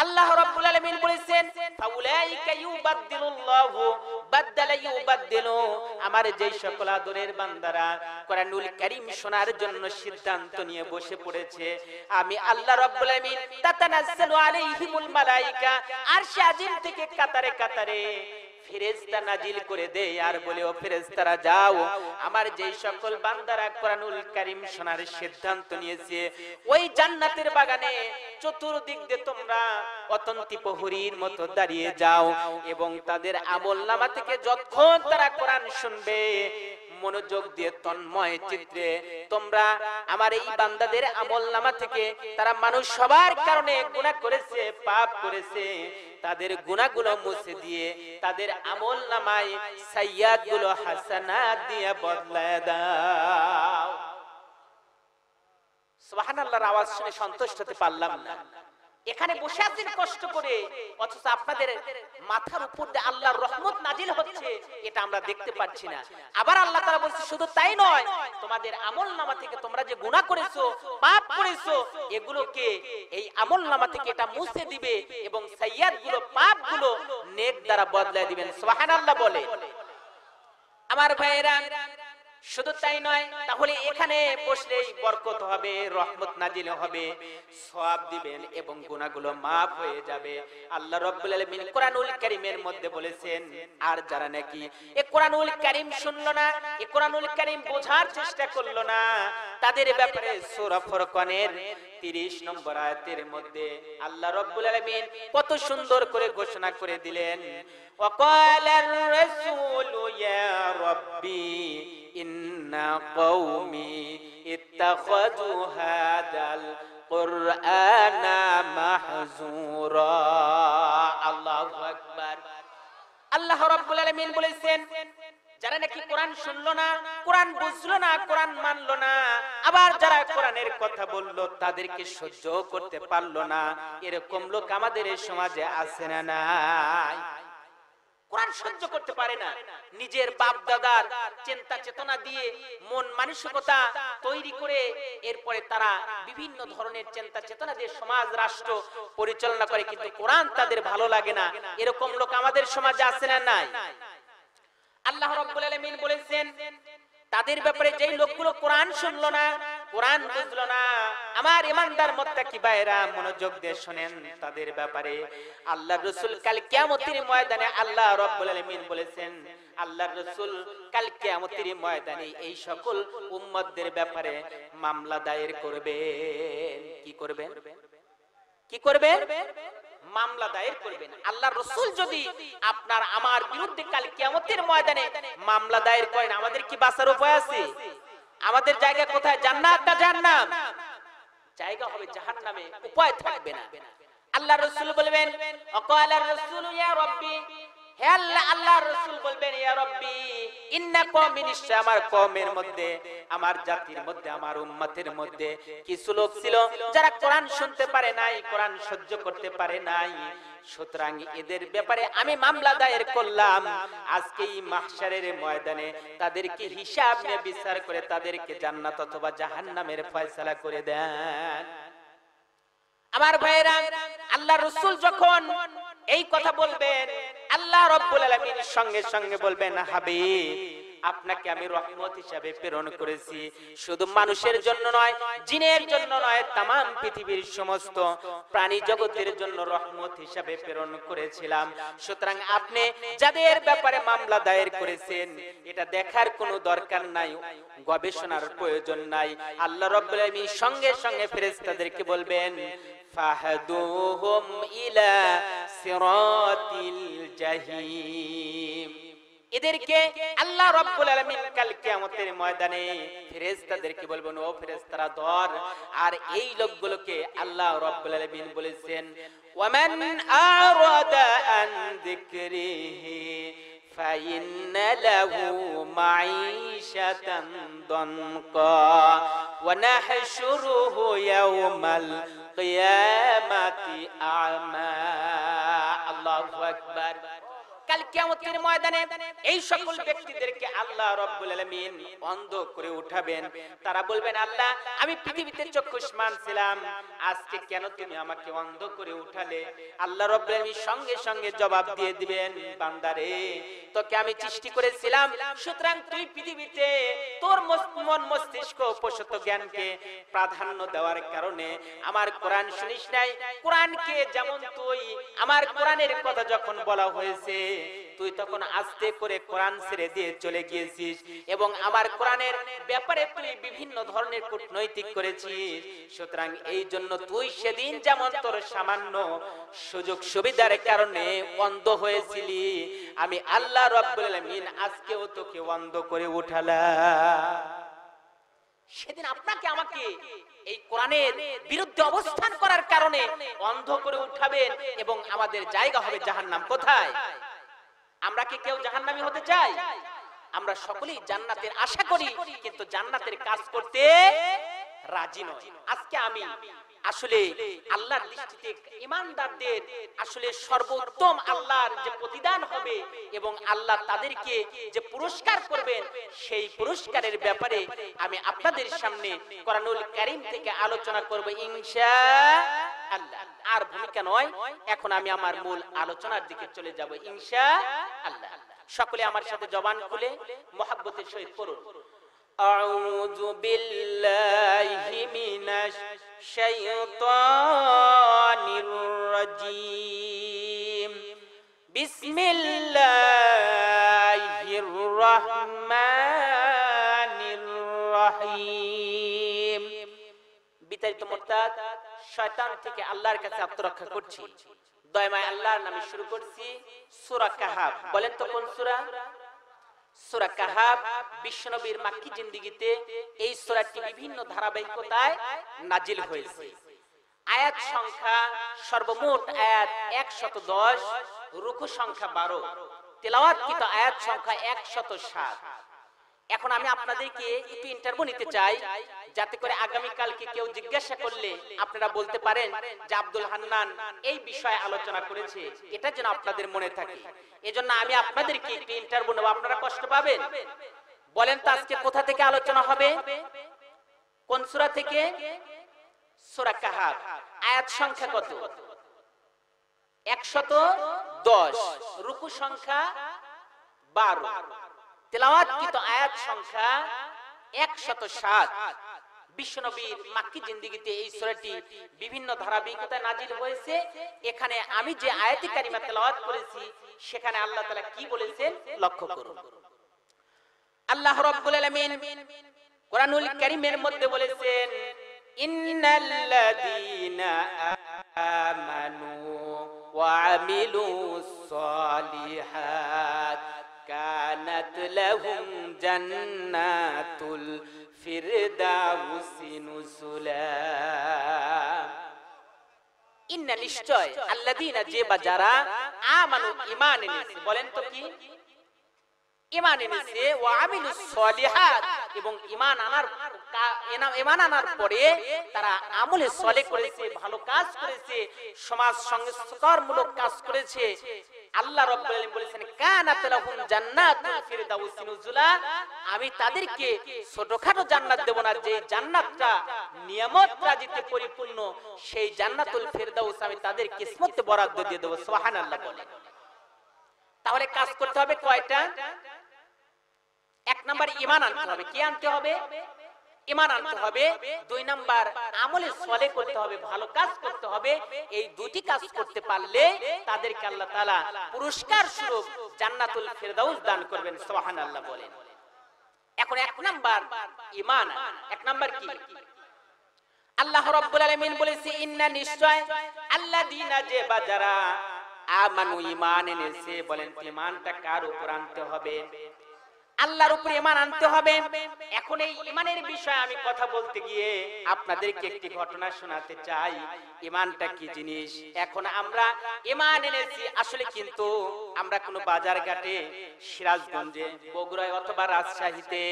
আল্লাহ রাব্বুল আলামিন বলেছেন ফাউলাইকা ইউবাদদিলুল্লাহু বাদদালা ইউবাদদিলু, আমার যেই সকল আদরের বান্দারা কোরআনুল কারীম শোনার জন্য সিদ্ধান্ত নিয়ে বসে পড়েছে, আমি আল্লাহ রাব্বুল আলামিন তাতানাজ্জালু আলাইহিমুল মালায়েকা, আরশে আজিম থেকে কাতারে কাতারে ফেরেশতা নাজিল করে দেয় আর বলে, ও ফেরেশতারা যাও, আমার যেই সকল বান্দারা কোরআনুল কারীম শোনার সিদ্ধান্ত নিয়েছে ওই জান্নাতের বাগানে চতুর্দিক দিয়ে তোমরা অতন্তি প্রহরীর মতো দাঁড়িয়ে যাও এবং তাদের আমলনামা থেকে যতক্ষণ তারা কোরআন শুনবে মনোযোগ দিয়ে তন্ময় চিত্রে তোমরা আমার এই বান্দাদের আমলনামা থেকে, তারা মানুষ সবার কারণে গুনাহ করেছে, পাপ করেছে, তাদের গুনাহগুলো মুছে দিয়ে তাদের আমলনামায় সাইয়্যাতগুলো হাসানাত দিয়ে বদলায় দাও। সুবহানাল্লাহর আওয়াজ শুনে সন্তুষ্ট হতে পারলাম না। এখানে বসে আছেন কষ্ট করে, অথচ আপনাদের মাথার উপর দিয়ে আল্লাহর রহমত নাজিল হচ্ছে, এটা আমরা দেখতে পাচ্ছি না। আবার আল্লাহ তাআলা বলছে শুধু তাই নয়, তোমাদের আমলনামা থেকে তোমরা যে গুনাহ করেছো, পাপ করেছো, এগুলোকে এই আমলনামা থেকে এটা মুছে দিবে এবং সাইয়্যাতগুলো, পাপগুলো নেক দ্বারা বদলায় দিবেন। সুবহানাল্লাহ বলে। আমার ভাইয়েরা, শুধু তাই নয়, তাহলে এখানে বসলেই বরকত হবে, রহমত নাজিল হবে, সওয়াব দিবেন এবং গুনাহগুলো maaf হয়ে যাবে। আল্লাহ রাব্বুল আলামিন কোরআনুল কারীমের মধ্যে বলেছেন, আর যারা নাকি এই কোরআনুল কারীম শুনলো না, এই কোরআনুল কারীম বোঝার চেষ্টা করলো না, তাদের ব্যাপারে সূরা ফুরকানের 30 নম্বর আয়াতের মধ্যে আল্লাহ রাব্বুল আলামিন কত সুন্দর করে ঘোষণা করে দিলেন, ওয়াকালার রাসূলু ইয়া রাব্বি ইন্না কওমি ইত্তাখাযু হাদাল কুরআনা মাহজুরা। আল্লাহু আকবার। আল্লাহ রাব্বুল আলামিন বলেছেন, যারা নাকি কোরআন শুনলো না, কোরআন বুঝলো না, কোরআন মানলো না, আবার যারা কোরআনের কথা বললো তাদেরকে সহ্য করতে পারলো না, এরকম লোক আমাদের এই সমাজে আছে না নাই? কোরআন সহ্য করতে পারে না, নিজের বাপ দাদার চিন্তা চেতনা দিয়ে মন মানসিকতা তৈরি করে এরপরে তারা বিভিন্ন ধরনের চিন্তা চেতনা দিয়ে সমাজ রাষ্ট্র পরিচালনা করে, কিন্তু কোরআন তাদের ভালো লাগে না, এরকম লোক আমাদের সমাজে আছে না নাই? আল্লাহ রাব্বুল আলামিন বলেছেন, তাদের ব্যাপারে যেই লোকগুলো কোরআন শুনলো না, কোরআন বুঝলো না, আমার ইমানদার মুত্তাকি ভাইরা মনোযোগ দিয়ে শুনেন, তাদের ব্যাপারে আল্লাহর রাসূল কাল কিয়ামতের ময়দানে আল্লাহ রাব্বুল আলামিন বলেছেন, আল্লাহর রাসূল কাল কিয়ামতের ময়দানে এই সকল উম্মতদের ব্যাপারে মামলা দায়ের করবেন। কি করবেন? কি করবেন? মামলা দায়ের করবেন। আল্লাহর রাসূল যদি আপনার আমার বিরুদ্ধে কাল কিয়ামতের ময়দানে মামলা দায়ের করেন, আমাদের কি বাঁচার উপায় আছে? আমাদের জায়গা কোথায়? জান্নাত না জাহান্নাম? জায়গা হবে জাহান্নামে, উপায় থাকবে না। আল্লাহর রাসূল বলবেন, ওয়াকালার রাসূল ইয়া রাব্বি, হে আল্লাহ, আল্লাহর রাসূল বলবেন, ইয়া রাব্বি ইন্না কওমি, নিশ্চয় আমার কওমের মধ্যে, আমার জাতির মধ্যে, আমার উম্মতের মধ্যে কিছু লোক ছিল যারা কোরআন শুনতে পারে নাই, কোরআন সহ্য করতে পারে নাই, সুতরাং এদের ব্যাপারে আমি মামলা দায়ের করলাম। আজকে এই মাহশারের ময়দানে তাদেরকে হিসাব নিয়ে বিচার করে তাদেরকে জান্নাত অথবা জাহান্নামের ফয়সালা করে দেন। আমার ভাইরা, আল্লাহর রাসূল যখন এই কথা বলবেন, আল্লাহ রাব্বুল আলামিন সঙ্গে সঙ্গে বলবেন, হাবিব, আপনাকে আমি রহমত হিসাবে প্রেরণ করেছি, শুধু মানুষের জন্য নয়, জিনের জন্য নয়, तमाम পৃথিবীর সমস্ত প্রাণী জগতের জন্য রহমত হিসাবে প্রেরণ করেছিলাম। সুতরাং আপনি যাদের ব্যাপারে মামলা দায়ের করেছেন, এটা দেখার কোনো দরকার নাই, গবেষণার প্রয়োজন নাই। আল্লাহ রাব্বুল আলামিন সঙ্গে সঙ্গে ফেরেশতাদেরকে বলবেন, ফাহদুহুম ইলা সিরাতিল জাহিম। এদেরকে আল্লাহ রাব্বুল আলামিন কাল কিয়ামতের ময়দানে ফেরেশতাদেরকে বলবেন, ও ফেরেশতারা ধর। আর এই লোকগুলোকে আল্লাহ রাব্বুল আলামিন বলেছেন, ওয়ামান আরাদা আন যিকরিহি ফাইন্না লাহু মাঈশাতান দানকা ওয়া নাহশুরুহু ইয়াওমাল কিয়ামাতি আ'মা। আল্লাহু আকবার। কাল কাল কিয়ামতের ময়দানে এই সকল ব্যক্তিদেরকে আল্লাহ রাব্বুল আলামিন অন্ধ করে উঠাবেন। তারা বলবেন, আল্লাহ আমি পৃথিবীতে চক্ষুষ্মান ছিলাম, আজকে কেন তুমি আমাকে অন্ধ করে উঠালে? আল্লাহ রাব্বুল আলামিন সঙ্গে সঙ্গে জবাব দিয়ে দিবেন, বান্দারে তোকে আমি সৃষ্টি করেছিলাম, সুতরাং তুই পৃথিবীতে তোর মন মস্তিষ্ক উপশত জ্ঞানকে প্রাধান্য দেওয়ার কারণে আমার কোরআন শুনিস নাই। কোরআনকে যেমন তুই আমার কোরআনের কথা যখন বলা হয়েছে তুই তখন আস্তে করে কোরআন ছেড়ে দিয়ে চলে গিয়েছিস এবং আমার কোরআনের ব্যাপারে তুই বিভিন্ন ধরনের কূটনৈতিক করেছিস। সুতরাং এই জন্য তুই সেদিন যেমন তোর সামান্য সুযোগ সুবিধার কারণে অন্ধ হয়েছিলি, আমি আল্লাহ রাব্বুল আলামিন আজকেও তোকে অন্ধ করে উঠালাম। সেদিন আপনাকে আমাকে এই কোরআনের বিরুদ্ধে অবস্থান করার কারণে অন্ধ করে উঠাবেন এবং আমাদের জায়গা হবে জাহান্নাম। কোথায়? আমরা কি কেউ জাহান্নামী হতে চাই? আমরা সকলেই জান্নাতের আশা করি, কিন্তু জান্নাতের কাজ করতে রাজি নয়। আজকে আমি আসলে আল্লাহর দৃষ্টিতে ঈমানদারদের আসলে সর্বোত্তম আল্লাহর যে প্রতিদান হবে এবং আল্লাহ তাদেরকে যে পুরস্কার করবেন সেই পুরস্কারের ব্যাপারে আমি আপনাদের সামনে কোরআনুল কারীম থেকে আলোচনা করব ইনশাআল্লাহ। আর ভূমিকা নয়, এখন আমি আমার মূল আলোচনার দিকে চলে যাব ইনশাআল্লাহ। সকলে আমার সাথে জবান খুলে মুহাব্বতের সহিত পড়ুন, আউযু বিল্লাহি মিনাশ শাইতানির রাজীম, বিসমিল্লাহির রহমানির রহিম। বিতাড়িত মুরতাদ শয়তান থেকে আল্লাহর কাছে আত্মরক্ষা করছি। দয়াময় আল্লাহর নামে শুরু করছি সূরা কাহাফ। বলেন তো কোন সূরা? সূরা কাহাফ বিশ্বনবীর মাক্কি জিন্দেগিতে এই সূরাটি বিভিন্ন ধারাবাহিকতায় নাজিল হয়েছে। আয়াত সংখ্যা সর্বমোট আয়াত 110, রুকু সংখ্যা 12, তেলাওয়াতকৃত আয়াত সংখ্যা 107। এখন আমি আপনাদেরকে একটু ইন্টারভিউ নিতে চাই, যাতে করে আগামী কালকে কেউ জিজ্ঞাসা করলে আপনারা বলতে পারেন যে আব্দুল হান্নান এই বিষয়ে আলোচনা করেছে, এটা যেন আপনাদের মনে থাকে। এজন্য আমি আপনাদেরকে একটু ইন্টারভিউ নেব। আপনারা কষ্ট পাবেন? বলেন তো আজকে কোথা থেকে আলোচনা হবে? কোন সূরা থেকে? সূরা কাহাফ। আয়াত সংখ্যা কত? 110, রুকু সংখ্যা 12, তেলাওয়াতকৃত আয়াত সংখ্যা 107। বিশ্বনবীর মাক্কি জিন্দেগিতে এই সূরাটি বিভিন্ন ধারাবাহিকতায় নাজিল হয়েছে। এখানে আমি যে আয়াতে কারিমা তেলাওয়াত করেছি সেখানে আল্লাহ তাআলা কি বলেছেন লক্ষ্য করুন। আল্লাহ রাব্বুল আলামিন কোরআনুল কারীমের মধ্যে বলেছেন, ইন্নাল্লাযীনা আমানু ওয়া আমিলুস সালিহাত কানাত লাহুম জান্নাতুল ফিরদাউসি নুজুলা। ইন্না নিশ্চয়, আল্লাযীনা যে বা যারা, আমানু ঈমান এনেছে। বলেন তো কি? ঈমান এনেছে, ওয়া আমিলুস সালিহাত এবং ঈমান আনার পরে তারা আমলে সালেহ করেছে, ভালো কাজ করেছে, সমাজ সংস্কারমূলক কাজ করেছে। আল্লাহ রাব্বুল আলামিন বলেছেন, কানাত লাহুম জান্নাতুল ফিরদাউসি নুজুলা, আমি তাদেরকে ছোটখাটো জান্নাত দেব না, যে জান্নাতটা নিয়ামত রাজিতে পরিপূর্ণ, সেই জান্নাতুল ফিরদাউস আমি তাদের কিসমতে বরাদ্দ দিয়ে দেব। সুবহানাল্লাহ বলেন। তাহলে কাজ করতে হবে কয়টা? এক নাম্বার ঈমান আনতে হবে। কি আনতে হবে? ঈমান আনতে হবে। দুই নাম্বার আমলে সালেহ করতে হবে, ভালো কাজ করতে হবে। এই দুটি কাজ করতে পারলে তাদেরকে আল্লাহ তাআলা পুরস্কার স্বরূপ জান্নাতুল ফিরদাউস দান করবেন। সুবহানাল্লাহ বলেন। এখন এক নাম্বার ঈমান। এক নাম্বার কি? আল্লাহ রাব্বুল আলামিন বলেছে, ইন্না নিশ্চয়, আল্লাযীনা যে বা যারা আমানু ঈমান এনেছে। বলেন ঈমানটা কার উপর আনতে হবে? আল্লাহর উপর ঈমান আনতে হবে। এখন এই ঈমানের বিষয়ে আমি কথা বলতে গিয়ে আপনাদেরকে একটি ঘটনা শোনাতে চাই। ঈমানটা কি জিনিস? এখন আমরা ঈমান এনেছি, আসলে কিন্তু আমরা কোনো বাজার ঘাটে, সিরাজগঞ্জে, বগুড়ায় অথবা রাজশাহীতে,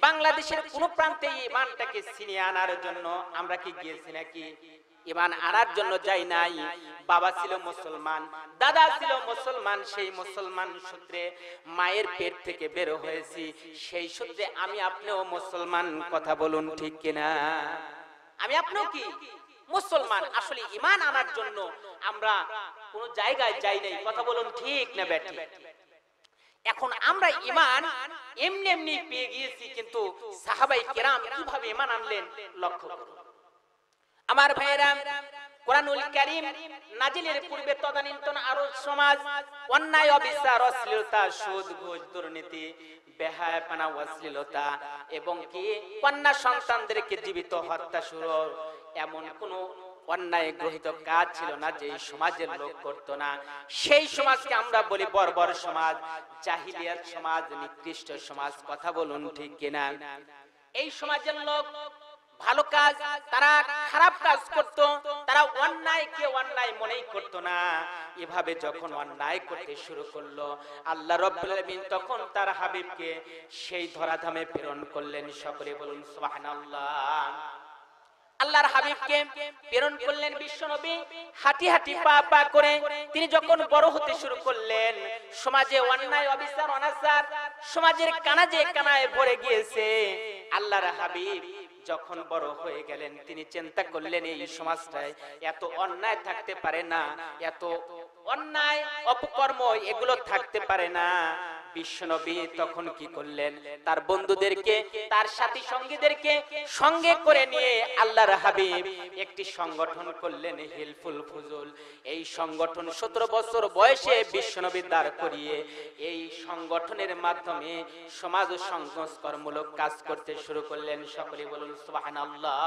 বাংলাদেশের কোন প্রান্তে ঈমানটাকে ছিনিয়ে আনার জন্য আমরা কি গিয়েছি নাকি? ঈমান আনার জন্য যাই নাই। বাবা ছিল মুসলমান, দাদা ছিল মুসলমান, সেই মুসলমান সূত্রে মায়ের পেট থেকে বের হয়েছি, সেই সূত্রে আমি আপনিও মুসলমান। কথা বলুন ঠিক কিনা? আমি আপনিও কি মুসলমান? আসলে ঈমান আনার জন্য আমরা কোন জায়গায় যাই নাই। কথা বলুন ঠিক না বেটি? এখন আমরা ঈমান এমনি এমনি পেয়ে গিয়েছি, কিন্তু সাহাবায়ে কেরাম কিভাবে ঈমান আনলেন লক্ষ্য করুন। আমার ভাইয়েরা, কোরআনুল কারীম নাজিলের পূর্বে তদানীন্তন আরব সমাজ অন্যায়, অবিচার, অশ্লীলতা, সুদ, ঘুষ, দুর্নীতি, বেহায়াপনা, অশ্লীলতা এবং কি কন্যা সন্তানদেরকে জীবিত হত্যা শুরু, এমন কোন অন্যায় গ্রহীত কাজ ছিল না যে সমাজের লোক করতো না। সেই সমাজকে আমরা বলি বর্বর সমাজ, জাহিলিয়াত সমাজ, নিকৃষ্ট সমাজ। কথা বলুন ঠিক কিনা? এই সমাজের লোক ভালো কাজ, তারা খারাপ কাজ করত, তারা অন্যায়কে অন্যায় মনেই করত না। এভাবে যখন অন্যায় করতে শুরু করলো, আল্লাহ রাব্বুল আলামিন তখন তার হাবিবকে সেই ধরাধামে প্রেরণ করলেন। সকলে বলুন সুবহানাল্লাহ। আল্লাহর হাবিবকে প্রেরণ করলেন বিশ্বনবী, হাঁটি হাঁটি পা পা করে তিনি যখন বড় হতে শুরু করলেন, সমাজে অন্যায়, অবিচার, অনাচার সমাজের কানাজে কানায় ভরে গিয়েছে। আল্লাহর হাবিব যখন বড় হয়ে গেলেন, তিনি চিন্তা করলেন এই সমাজটায় এত অন্যায় থাকতে পারে না, এত অন্যায় অপকর্ম এগুলো থাকতে পারে না। বিশ্বনবী তখন কি করলেন? তার বন্ধুদেরকে, তার সাথী সঙ্গীদেরকে সঙ্গে করে নিয়ে আল্লাহর হাবিব একটি সংগঠন করলেন, হিলফুল ফুজুল। এই সংগঠন 17 বছর বয়সে বিশ্বনবী দাঁড় করিয়ে এই সংগঠনের মাধ্যমে সমাজ সংস্কারমূলক কাজ করতে শুরু করলেন। সকলে বলুন সুবহানাল্লাহ।